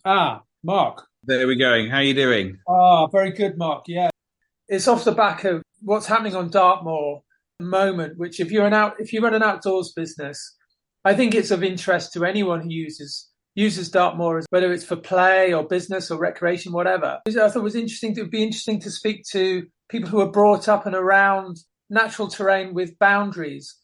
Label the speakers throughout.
Speaker 1: Mark.
Speaker 2: There we're going. How are you doing?
Speaker 1: Very good, Mark. Yeah. It's off the back of what's happening on Dartmoor at the moment, which if you run an outdoors business, I think it's of interest to anyone who uses Dartmoor, whether it's for play or business or recreation, whatever. I thought it would be interesting to speak to people who are brought up and around natural terrain with boundaries,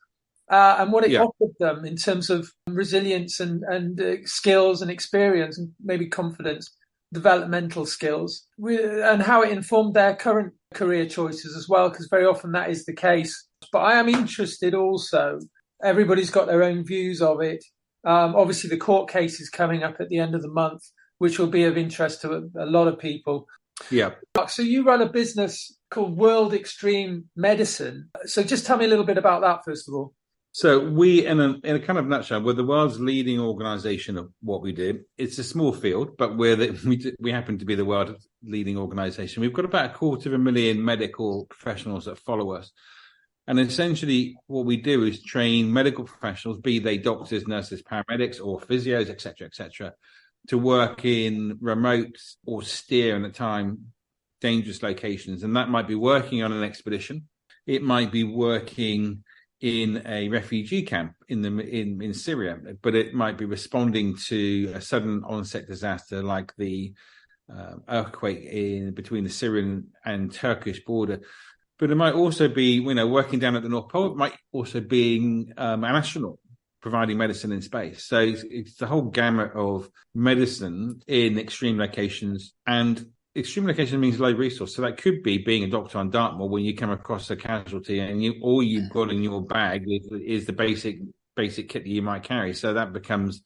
Speaker 1: and what it
Speaker 2: Yeah.
Speaker 1: offered them in terms of resilience and skills and experience and maybe confidence, developmental skills, and how it informed their current career choices as well, because very often that is the case. But I am interested also, everybody's got their own views of it. Obviously, the court case is coming up at the end of the month, which will be of interest to a lot of people.
Speaker 2: Yeah.
Speaker 1: So you run a business called World Extreme Medicine. So just tell me a little bit about that, first of all.
Speaker 2: So we, in a kind of nutshell, we're the world's leading organisation of what we do. It's a small field, but we happen to be the world's leading organisation. We've got about 250,000 medical professionals that follow us. And essentially what we do is train medical professionals, be they doctors, nurses, paramedics, or physios, et cetera, to work in remote or austere, and at time, dangerous locations. And that might be working on an expedition. It might be working in a refugee camp in Syria, but it might be responding to a sudden onset disaster like the earthquake between the Syrian and Turkish border. But it might also be, working down at the North Pole. It might also be an astronaut providing medicine in space. So it's the whole gamut of medicine in extreme locations. And extreme location means low resource. So that could be being a doctor on Dartmoor when you come across a casualty and all you've got in your bag is the basic kit that you might carry. So that becomes,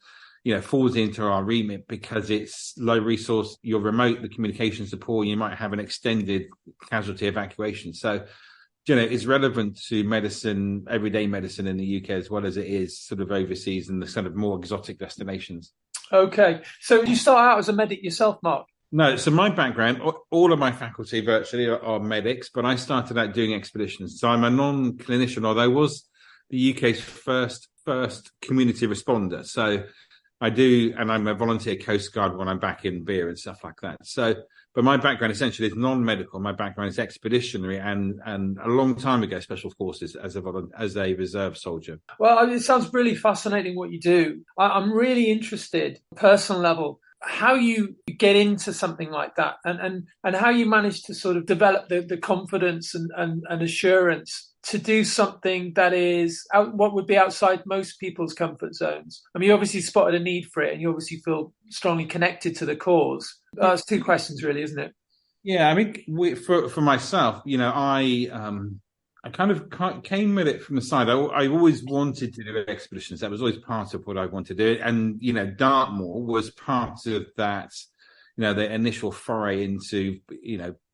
Speaker 2: falls into our remit because it's low resource. You're remote, the communication support, you might have an extended casualty evacuation. So, it's relevant to medicine, everyday medicine in the UK, as well as it is sort of overseas and the sort of more exotic destinations.
Speaker 1: Okay. So you start out as a medic yourself, Mark?
Speaker 2: No, so my background, all of my faculty virtually are medics, but I started out doing expeditions. So I'm a non-clinician, although I was the UK's first community responder. So I do, and I'm a volunteer Coast Guard when I'm back in beer and stuff like that. So, but my background essentially is non-medical. My background is expeditionary and a long time ago, special forces as a reserve soldier.
Speaker 1: Well, it sounds really fascinating what you do. I'm really interested, personal level, how you get into something like that and how you manage to sort of develop the confidence and assurance to do something that is what would be outside most people's comfort zones. I mean, you obviously spotted a need for it and you obviously feel strongly connected to the cause. That's two questions really, isn't it?
Speaker 2: Yeah, I mean, for myself, I kind of came with it from the side. I always wanted to do expeditions. That was always part of what I wanted to do. And, Dartmoor was part of that, the initial foray into,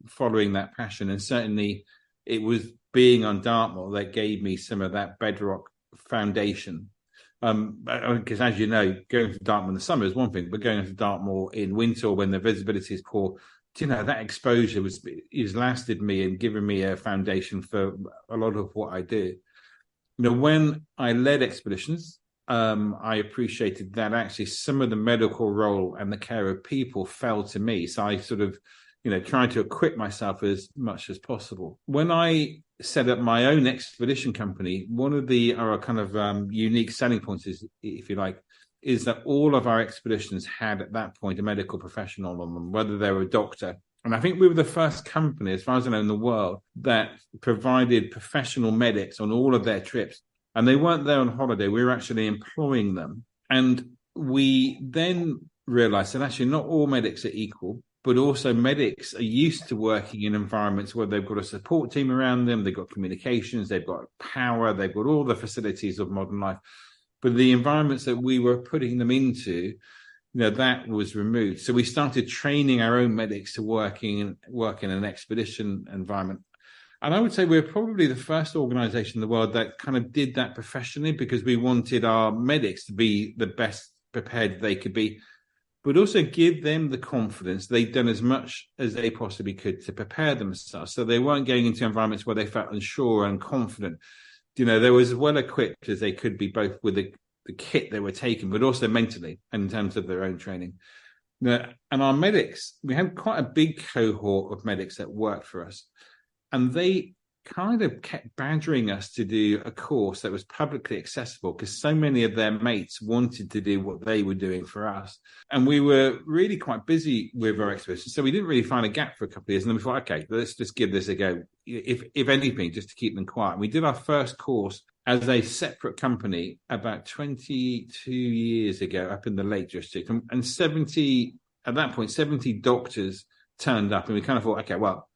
Speaker 2: following that passion. And certainly it was being on Dartmoor that gave me some of that bedrock foundation. Because as you know, going to Dartmoor in the summer is one thing, but going to Dartmoor in winter when the visibility is poor, that exposure has lasted me and given me a foundation for a lot of what I do. When I led expeditions, I appreciated that actually some of the medical role and the care of people fell to me. So I sort of, tried to equip myself as much as possible. When I set up my own expedition company, one of our kind of unique selling points is, if you like, is that all of our expeditions had at that point a medical professional on them, whether they were a doctor. And I think we were the first company, as far as I know, in the world that provided professional medics on all of their trips. And they weren't there on holiday. We were actually employing them. And we then realized that actually not all medics are equal, but also medics are used to working in environments where they've got a support team around them, they've got communications, they've got power, they've got all the facilities of modern life. But the environments that we were putting them into, that was removed. So we started training our own medics to work in an expedition environment. And I would say we're probably the first organization in the world that kind of did that professionally, because we wanted our medics to be the best prepared they could be, but also give them the confidence they'd done as much as they possibly could to prepare themselves. So they weren't going into environments where they felt unsure and confident. They were as well equipped as they could be, both with the kit they were taking, but also mentally and in terms of their own training. And our medics, we had quite a big cohort of medics that worked for us, and they kind of kept badgering us to do a course that was publicly accessible because so many of their mates wanted to do what they were doing for us. And we were really quite busy with our expeditions, so we didn't really find a gap for a couple of years. And then we thought, okay, let's just give this a go, if anything, just to keep them quiet. And we did our first course as a separate company about 22 years ago up in the Lake District. And 70 doctors turned up, and we kind of thought, okay, well,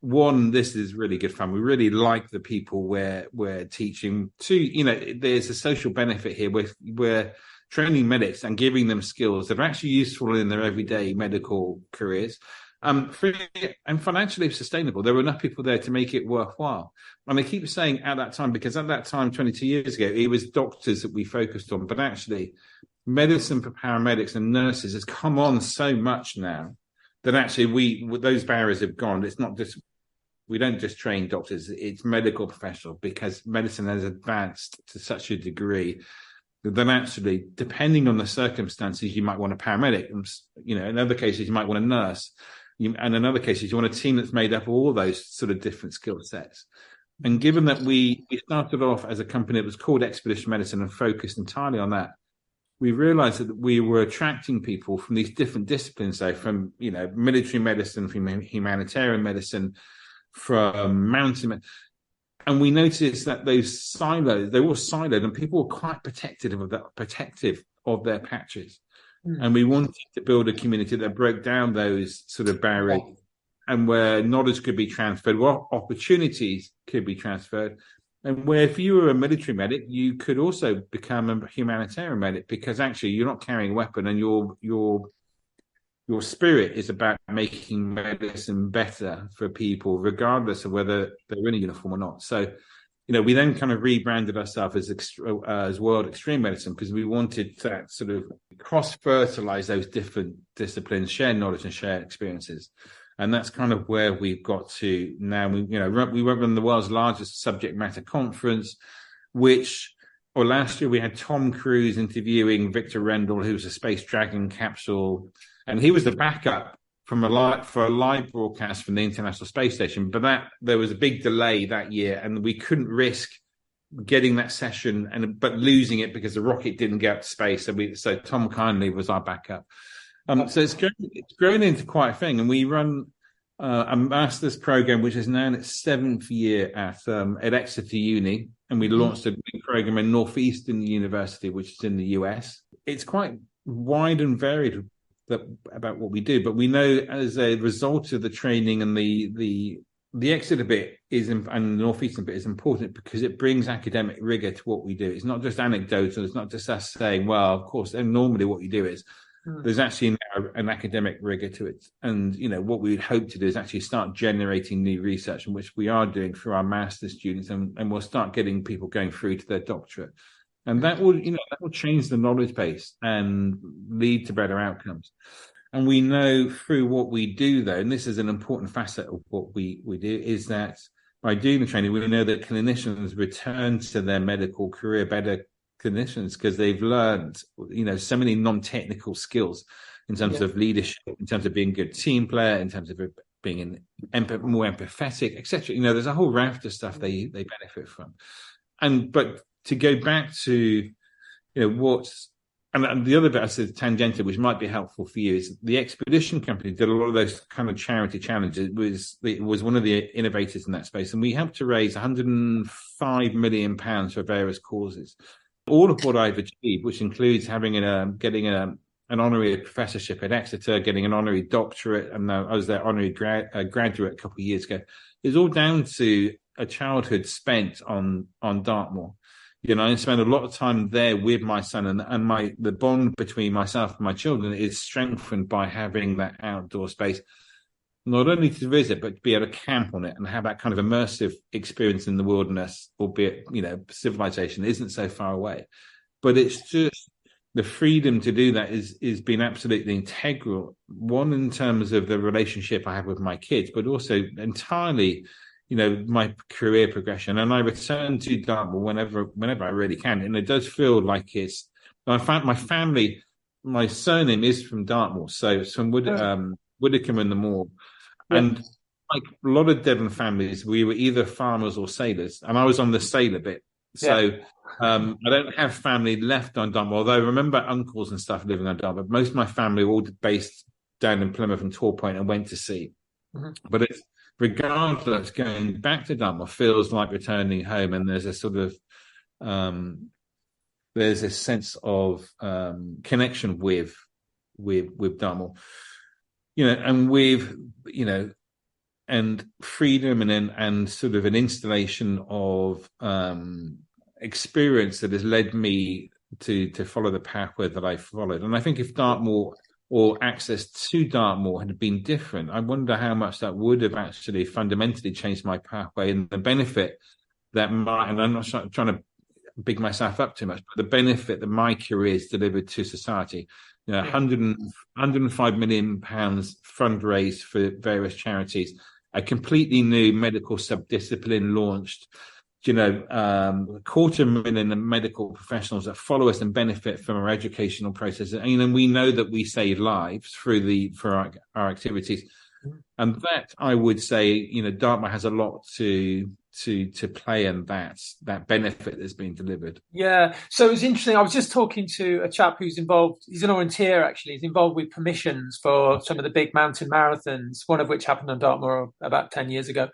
Speaker 2: one, this is really good fun. We really like the people we're teaching. Two, there's a social benefit here. We're training medics and giving them skills that are actually useful in their everyday medical careers. Free and financially sustainable. There were enough people there to make it worthwhile. And I keep saying at that time, because at that time, 22 years ago, it was doctors that we focused on, but actually medicine for paramedics and nurses has come on so much now that actually those barriers have gone. It's not just, we don't just train doctors, it's medical professionals, because medicine has advanced to such a degree that actually, depending on the circumstances, you might want a paramedic. In other cases, you might want a nurse. And in other cases, you want a team that's made up of all those sort of different skill sets. And given that we started off as a company that was called Expedition Medicine and focused entirely on that, we realized that we were attracting people from these different disciplines, so from, military medicine, from humanitarian medicine, from mountain medicine. And we noticed that those silos, they were siloed, and people were quite protective of their patches. And we wanted to build a community that broke down those sort of barriers, and where knowledge could be transferred, where opportunities could be transferred, and where if you were a military medic, you could also become a humanitarian medic, because actually you're not carrying a weapon, and your spirit is about making medicine better for people, regardless of whether they're in a uniform or not. So, we then kind of rebranded ourselves as World Extreme Medicine, because we wanted to sort of cross-fertilize those different disciplines, share knowledge and share experiences. And that's kind of where we've got to now. We run the world's largest subject matter conference, last year we had Tom Cruise interviewing Victor Rendell, who was a Space Dragon capsule, and he was the backup for a live broadcast from the International Space Station. But there was a big delay that year, and we couldn't risk getting that session but losing it because the rocket didn't get up to space. So Tom kindly was our backup. So it's grown into quite a thing, and we run a master's program, which is now in its 7th year at Exeter Uni, and we launched a big program in Northeastern University, which is in the US. It's quite wide and varied about what we do, but we know as a result of the training, and the Exeter bit and the Northeastern bit is important because it brings academic rigor to what we do. It's not just anecdotal. It's not just us saying, well, of course, and normally what you do is there's actually an academic rigor to it. And, what we would hope to do is actually start generating new research, in which we are doing for our master's students, and we'll start getting people going through to their doctorate. And that will change the knowledge base and lead to better outcomes. And we know through what we do, though, and this is an important facet of what we do, is that by doing the training, we know that clinicians return to their medical career better clinicians, because they've learned, so many non-technical skills in terms of leadership, in terms of being a good team player, in terms of being more empathetic, etc. There's a whole raft of stuff they benefit from. But to go back to, and the other bit I said tangential, which might be helpful for you, is the expedition company did a lot of those kind of charity challenges. It was one of the innovators in that space, and we helped to raise £105 million for various causes. All of what I've achieved, which includes getting an honorary professorship at Exeter, getting an honorary doctorate, and I was their honorary graduate a couple of years ago, is all down to a childhood spent on Dartmoor. I spend a lot of time there with my son, and the bond between myself and my children is strengthened by having that outdoor space, not only to visit, but to be able to camp on it and have that kind of immersive experience in the wilderness, albeit, civilization isn't so far away. But it's just the freedom to do that is been absolutely integral, one, in terms of the relationship I have with my kids, but also entirely, my career progression. And I return to Darwall whenever I really can. And it does feel like my family my surname is from Dartmoor, so it's from Widdicombe in the Moor. Yeah. And like a lot of Devon families, we were either farmers or sailors, and I was on the sailor bit. So I don't have family left on Dartmoor, although I remember uncles and stuff living on Dartmoor. But most of my family were all based down in Plymouth and Torpoint and went to sea. Mm-hmm. But it's, regardless, going back to Dartmoor feels like returning home, and there's a sort of there's a sense of connection with Dartmoor, and with and freedom, and sort of an installation of experience that has led me to follow the pathway that I followed. And I think if Dartmoor or access to Dartmoor had been different, I wonder how much that would have actually fundamentally changed my pathway, and the benefit that and I'm not trying to big myself up too much, but the benefit that my career has delivered to society. 105 million pounds fundraised for various charities, a completely new medical subdiscipline launched, 250,000 medical professionals that follow us and benefit from our educational process. And we know that we save lives for our activities. And that, I would say, Dartmoor has a lot to play in that benefit that's been delivered.
Speaker 1: Yeah. So it was interesting. I was just talking to a chap who's involved. He's an orienteer, actually. He's involved with permissions for some of the big mountain marathons, one of which happened on Dartmoor about 10 years ago.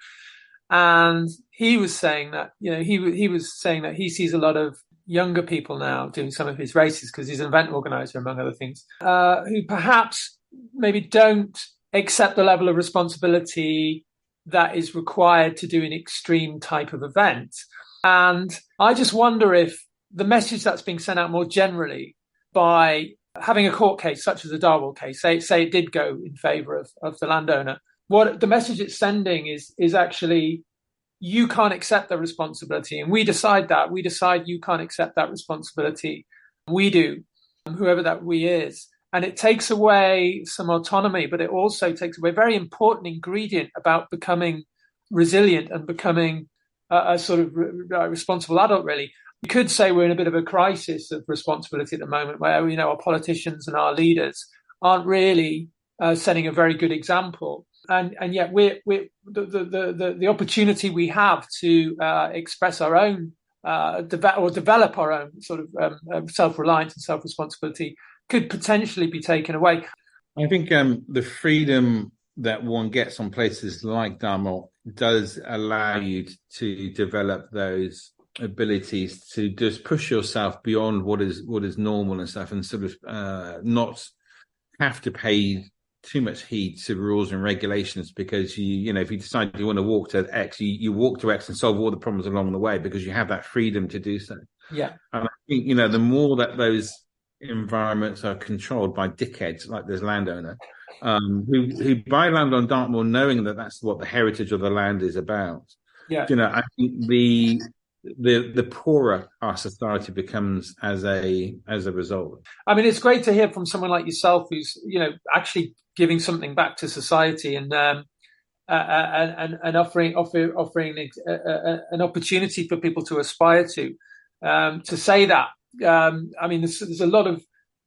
Speaker 1: And he was saying that, he was saying that he sees a lot of younger people now doing some of his races, because he's an event organizer, among other things, who perhaps maybe don't accept the level of responsibility that is required to do an extreme type of event. And I just wonder if the message that's being sent out more generally by having a court case, such as the Darwall case, say it did go in favour of the landowner, what the message it's sending is actually, you can't accept the responsibility. And we decide you can't accept that responsibility. We do, whoever that we is. And it takes away some autonomy, but it also takes away a very important ingredient about becoming resilient and becoming a sort of responsible adult, really. You could say we're in a bit of a crisis of responsibility at the moment, where, our politicians and our leaders aren't really setting a very good example. And yet we're the opportunity we have to express our own, develop our own sort of self-reliance and self-responsibility could potentially be taken away.
Speaker 2: I think the freedom that one gets on places like Dartmoor does allow you to develop those abilities to just push yourself beyond what is normal and stuff, and sort of not have to pay too much heed to rules and regulations, because if you decide you want to walk to X, you walk to X and solve all the problems along the way, because you have that freedom to do so.
Speaker 1: Yeah.
Speaker 2: And I think the more that those environments are controlled by dickheads like this landowner, who buy land on Dartmoor knowing that that's what the heritage of the land is about.
Speaker 1: Yeah.
Speaker 2: I think the poorer our society becomes as a result.
Speaker 1: I mean, it's great to hear from someone like yourself who's actually giving something back to society and offering an opportunity for people to aspire to say that. I mean, there's a lot of,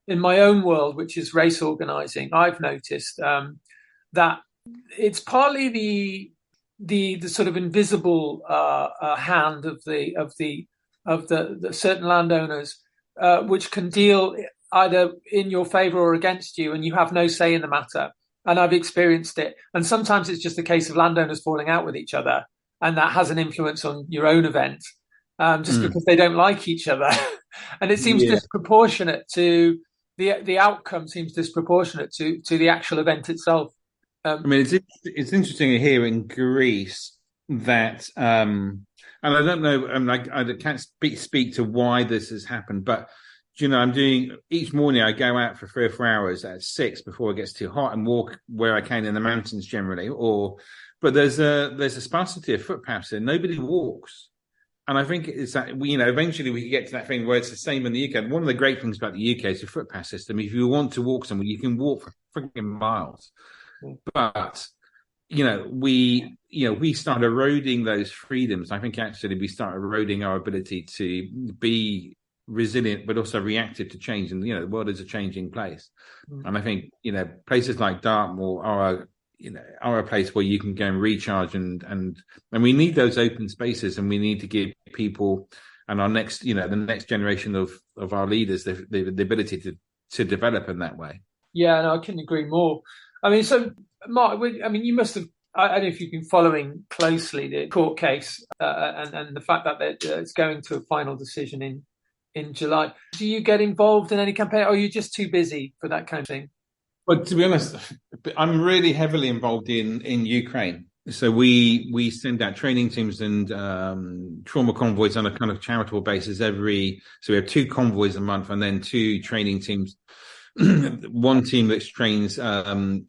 Speaker 1: in my own world, which is race organising, I've noticed that it's partly the sort of invisible hand of the certain landowners, which can deal either in your favour or against you, and you have no say in the matter. And I've experienced it. And sometimes it's just a case of landowners falling out with each other, and that has an influence on your own event, because they don't like each other. And it seems disproportionate to the outcome seems disproportionate to the actual event itself.
Speaker 2: I mean, it's interesting to hear in Greece that, and I don't know, I can't speak to why this has happened, but I'm doing, each morning I go out for 3 or 4 hours at 6 before it gets too hot, and walk where I can in the mountains generally, but there's a sparsity of footpaths and nobody walks. And I think it's that, eventually we can get to that thing where it's the same in the UK. And one of the great things about the UK is the footpath system. If you want to walk somewhere, you can walk for freaking miles. But, we start eroding those freedoms. I think actually we start eroding our ability to be resilient, but also reactive to change. And, the world is a changing place. And I think, places like Dartmoor are a place where you can go and recharge and we need those open spaces, and we need to give people and our next, the next generation of our leaders, the ability to develop in that way. Yeah,
Speaker 1: no, I couldn't agree more. I mean, so Mark, you must have, I don't know if you've been following closely the court case and the fact that it's going to a final decision in July. Do you get involved in any campaign, or are you just too busy for that kind of thing?
Speaker 2: But to be honest, I'm really heavily involved in Ukraine. So we send out training teams and trauma convoys on a kind of charitable basis so we have 2 convoys a month, and then 2 training teams. One team that trains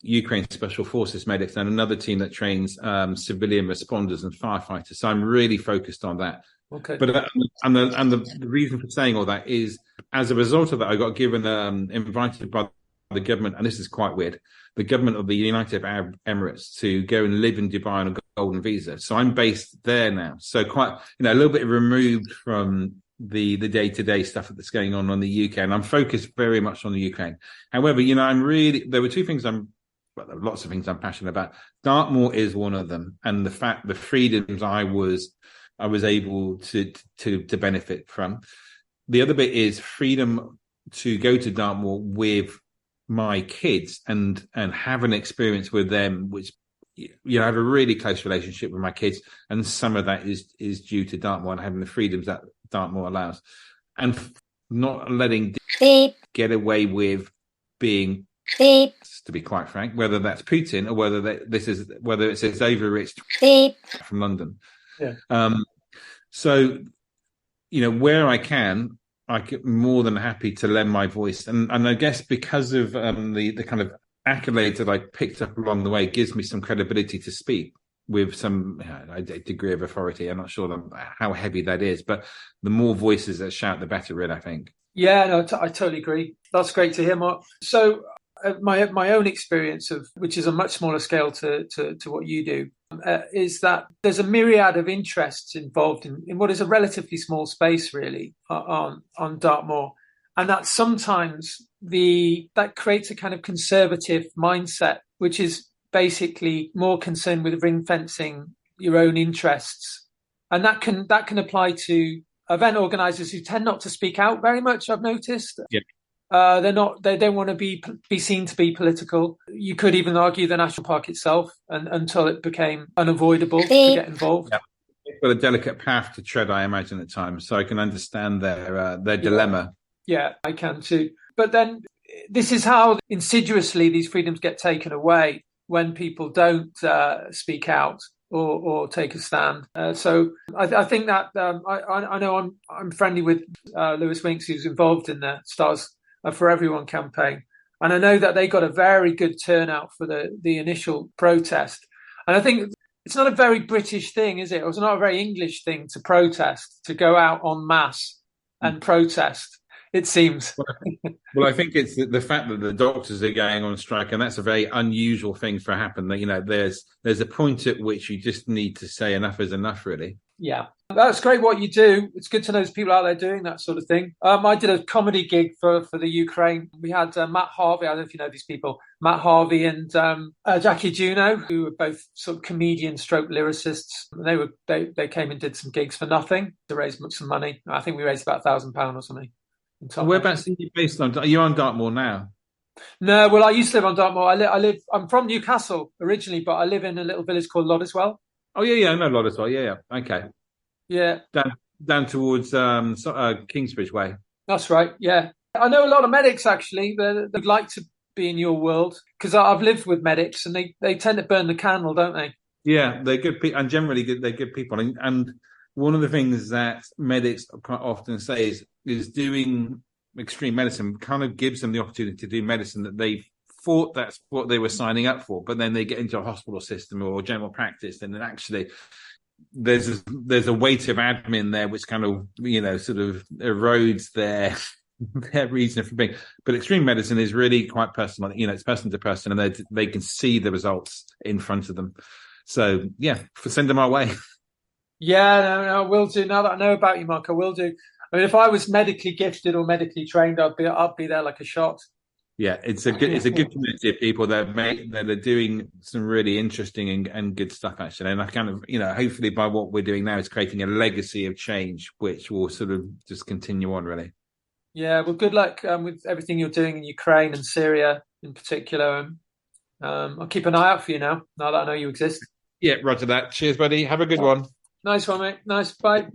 Speaker 2: Ukraine Special Forces medics, and another team that trains civilian responders and firefighters. So I'm really focused on that.
Speaker 1: Okay.
Speaker 2: But the reason for saying all that is, as a result of that, I got given invited by the government, and this is quite weird, the government of the United Arab Emirates, to go and live in Dubai on a golden visa. So I'm based there now. So quite, a little bit removed from the day-to-day stuff that's going on in the UK, and I'm focused very much on the Ukraine. However, there were 2 things there are lots of things I'm passionate about. Dartmoor is one of them, and the freedoms I was able to benefit from. The other bit is freedom to go to Dartmoor with my kids and have an experience with them, which I have a really close relationship with my kids, and some of that is due to Dartmoor and having the freedoms that Dartmoor allows, and not letting get away with being, to be quite frank, whether that's Putin or whether it's this overrich from London.
Speaker 1: Yeah.
Speaker 2: So, where I can, I'm more than happy to lend my voice, and I guess because of the kind of accolades that I picked up along the way, it gives me some credibility to speak with some degree of authority. I'm not sure how heavy that is, but the more voices that shout, the better, really, I think.
Speaker 1: Yeah, no, I totally agree. That's great to hear, Mark. So my own experience which is a much smaller scale to what you do, is that there's a myriad of interests involved in what is a relatively small space, really, on Dartmoor. And that sometimes that creates a kind of conservative mindset, which is basically more concerned with ring fencing your own interests. And that can apply to event organizers who tend not to speak out very much, I've noticed.
Speaker 2: Yeah.
Speaker 1: They don't want to be seen to be political. You could even argue the national park itself, until it became unavoidable to get involved.
Speaker 2: Yeah. They've got a delicate path to tread, I imagine, at times. So I can understand their dilemma.
Speaker 1: Yeah, I can too. But then this is how insidiously these freedoms get taken away when people don't speak out or take a stand. So I think that I know I'm friendly with Lewis Winks, who's involved in the Stars for Everyone campaign. And I know that they got a very good turnout for the initial protest. And I think it's not a very British thing, is it? It's not a very English thing to protest, to go out en masse and protest. It seems.
Speaker 2: Well, I think it's the fact that the doctors are going on strike, and that's a very unusual thing for happen. That there's a point at which you just need to say enough is enough, really.
Speaker 1: Yeah, that's great what you do. It's good to know there's people out there doing that sort of thing. I did a comedy gig for the Ukraine. We had Matt Harvey. I don't know if you know these people. Matt Harvey and Jackie Juno, who were both sort of comedians, stroke lyricists. They came and did some gigs for nothing to raise some money. I think we raised about £1,000 or something.
Speaker 2: Whereabouts are you based on? Are you on Dartmoor now?
Speaker 1: No, well, I used to live on Dartmoor. I'm from Newcastle originally, but I live in a little village called Loddiswell.
Speaker 2: Oh yeah, I know Loddiswell. Yeah, okay.
Speaker 1: Yeah,
Speaker 2: down towards Kingsbridge way.
Speaker 1: That's right. Yeah, I know a lot of medics actually. They'd like to be in your world because I've lived with medics, and they tend to burn the candle, don't they?
Speaker 2: Yeah, they're good people, and generally they're good people. And one of the things that medics quite often say is doing extreme medicine kind of gives them the opportunity to do medicine that they thought that's what they were signing up for, but then they get into a hospital system or general practice, and then actually there's a weight of admin there which kind of sort of erodes their reason for being. But extreme medicine is really quite personal. It's person to person, and they can see the results in front of them. So yeah, send them our way.
Speaker 1: Yeah, no, I will do. Now that I know about you, Mark, I will do. I mean, if I was medically gifted or medically trained, I'd be there like a shot.
Speaker 2: Yeah, it's a good community of people that are doing some really interesting and good stuff actually. And I kind of, hopefully by what we're doing now is creating a legacy of change, which will sort of just continue on really.
Speaker 1: Yeah, well, good luck with everything you're doing in Ukraine and Syria in particular. I'll keep an eye out for you now that I know you exist.
Speaker 2: Yeah, roger that. Cheers, buddy. Have a good one.
Speaker 1: Nice one, mate. Nice. Bye.